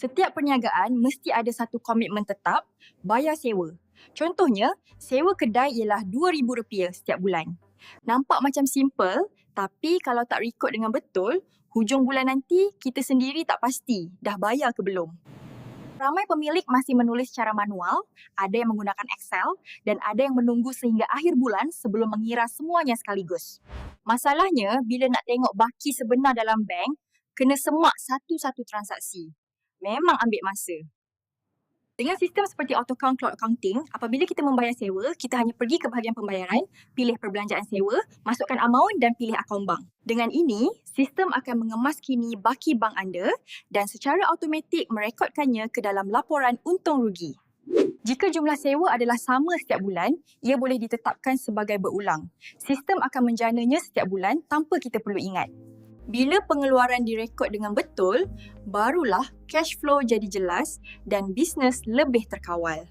Setiap perniagaan mesti ada satu komitmen tetap, bayar sewa. Contohnya, sewa kedai ialah RM2,000 setiap bulan. Nampak macam simple, tapi kalau tak rekod dengan betul, hujung bulan nanti kita sendiri tak pasti dah bayar ke belum. Ramai pemilik masih menulis secara manual, ada yang menggunakan Excel dan ada yang menunggu sehingga akhir bulan sebelum mengira semuanya sekaligus. Masalahnya, bila nak tengok baki sebenar dalam bank, kena semak satu-satu transaksi. Memang ambil masa. Dengan sistem seperti AutoCount Cloud Accounting, apabila kita membayar sewa, kita hanya pergi ke bahagian pembayaran, pilih perbelanjaan sewa, masukkan amaun dan pilih akaun bank. Dengan ini, sistem akan mengemaskini baki bank anda dan secara automatik merekodkannya ke dalam laporan untung rugi. Jika jumlah sewa adalah sama setiap bulan, ia boleh ditetapkan sebagai berulang. Sistem akan menjananya setiap bulan tanpa kita perlu ingat. Bila pengeluaran direkod dengan betul, barulah cash flow jadi jelas dan bisnes lebih terkawal.